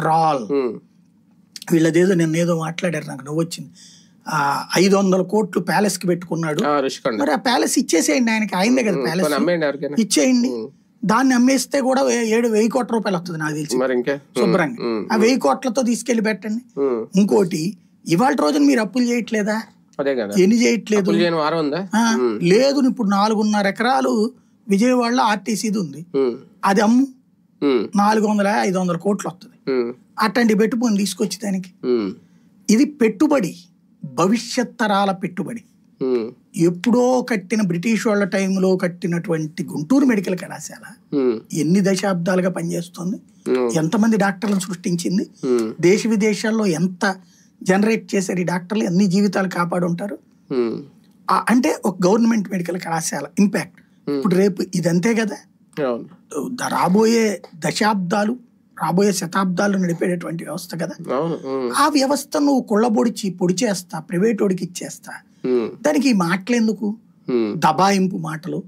రాల్ వీళ్ళదేదో నిన్నేదో మాట్లాడారు, నాకు నవ్వు వచ్చింది. 500 కోట్లు ప్యాలెస్ కి పెట్టుకున్నాడు, మరి ఆ ప్యాలెస్ ఇచ్చేసేయండి ఆయనకి, ఆయనదే కదా ప్యాలెస్, ఇచ్చేయండి. దాన్ని అమ్మేస్తే కూడా 7,000 కోట్ల రూపాయలు వస్తుంది నాకు తెలిసి శుభ్రంగా. ఆ 1000 కోట్లతో తీసుకెళ్లి పెట్టండి. ఇంకోటి, ఇవాళ రోజున మీరు అప్పులు చేయట్లేదా? ఎన్ని చేయట్లేదు? లేదు, ఇప్పుడు 4.5 ఎకరాలు విజయవాడలో ఆర్టీసీది ఉంది, అది అమ్ము 400-500 కోట్లు వస్తుంది. అట్లాంటి పెట్టుబడి తీసుకొచ్చి దానికి, ఇది పెట్టుబడి, భవిష్యత్ తరాల పెట్టుబడి. ఎప్పుడో కట్టిన బ్రిటిష్ వాళ్ళ టైంలో కట్టినటువంటి గుంటూరు మెడికల్ కళాశాల ఎన్ని దశాబ్దాలుగా పనిచేస్తుంది, ఎంతమంది డాక్టర్లను సృష్టించింది, దేశ విదేశాల్లో ఎంత జనరేట్ చేశారు ఈ డాక్టర్లు, ఎన్ని జీవితాలు కాపాడు ఉంటారు. అంటే ఒక గవర్నమెంట్ మెడికల్ కళాశాల ఇంపాక్ట్. ఇప్పుడు రేపు ఇదంతే కదా, రాబోయే దశాబ్దాలు, రాబోయే శతాబ్దాలు నడిపేటటువంటి వ్యవస్థ కదా. ఆ వ్యవస్థ నువ్వు పొడి చేస్తా, ప్రైవేట్ వాడికి ఇచ్చేస్తా, దానికి ఈ మాటలు ఎందుకు, దబాయింపు మాటలు.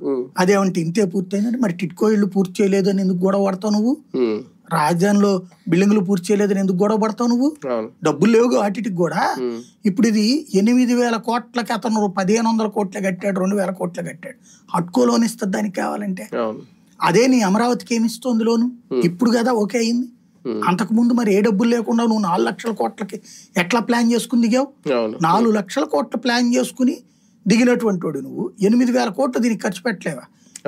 అదేమంటే ఇంతే పూర్తయిందంటే, మరి టిట్కో ఇళ్ళు పూర్తి చేయలేదు అని ఎందుకు గొడవ పడతావు నువ్వు? రాజధానిలో బిల్డింగ్లు పూర్తి చేయలేదని ఎందుకు గొడవ పడతావు నువ్వు? డబ్బులు లేవు వాటికి కూడా. ఇప్పుడు ఇది 8,000 కోట్లకి అతను 1,500 కోట్లు కట్టాడు, 2,000 కోట్లు కట్టాడు. హట్కో లోన్ ఇస్తుంది దానికి కావాలంటే. అదే నీ అమరావతికి ఏమిస్తుంది లోను? ఇప్పుడు కదా ఓకే అయింది. అంతకు ముందు మరి ఏ డబ్బులు లేకుండా నువ్వు 4 లక్షల కోట్లకి ఎట్లా ప్లాన్ చేసుకుని దిగావు? 4 లక్షల కోట్ల ప్లాన్ చేసుకుని దిగినటువంటి వాడు నువ్వు 8,000 కోట్లు దీనికి ఖర్చు పెట్టలేవా?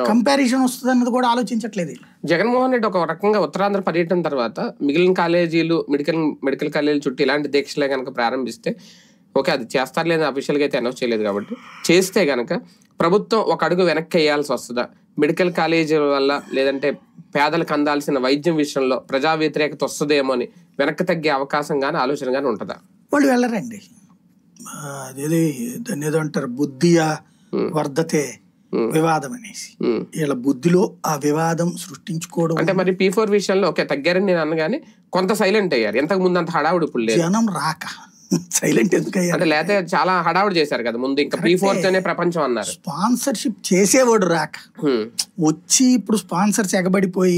కంపారిజన్ వస్తుంది అన్నది కూడా ఆలోచించట్లేదు. జగన్మోహన్ రెడ్డి ఒక రకంగా ఉత్తరాంధ్ర పర్యటన తర్వాత మిగిలిన కాలేజీలు, మెడికల్ కాలేజీల చుట్టూ ఇలాంటి దీక్షలే కనుక ప్రారంభిస్తే, ఓకే అది చేస్తారు లేదా అఫీషియల్గా అయితే అనౌన్స్ చేయలేదు కాబట్టి, చేస్తే కనుక ప్రభుత్వం ఒక అడుగు వెనక్కి వేయాల్సి వస్తుందా? మెడికల్ కాలేజీల వల్ల, లేదంటే పేదలకు అందాల్సిన వైద్యం విషయంలో ప్రజా వ్యతిరేకత వస్తుందేమో అని వెనక్కి తగ్గే అవకాశం కానీ ఆలోచన కానీ ఉంటుందా? వాళ్ళు వెళ్ళరండి. అదేది దాన్ని ఏదో అంటారు, బుద్ధియా వర్ధతే వివాదం అనేసి. వీళ్ళ బుద్ధిలో ఆ వివాదం సృష్టించుకోవడం. అంటే మరి P4 విషయంలో ఓకే తగ్గారని నేను అన్నగాని కొంత సైలెంట్ అయ్యారు. ఎంతకు ముందు అంత హడావుడి ఇప్పుడు లేదు. జనం రాక సైలెంట్ ఎందుకు అయ్యారు అంటే, లేకపోతే చాలా హడావుడి చేశారు కదా ముందు, ఇంకా P4 తోనే ప్రపంచం అన్నారు. స్పాన్సర్షిప్ చేసేవాడు రాక వచ్చి ఇప్పుడు స్పాన్సర్స్ ఎగబడిపోయి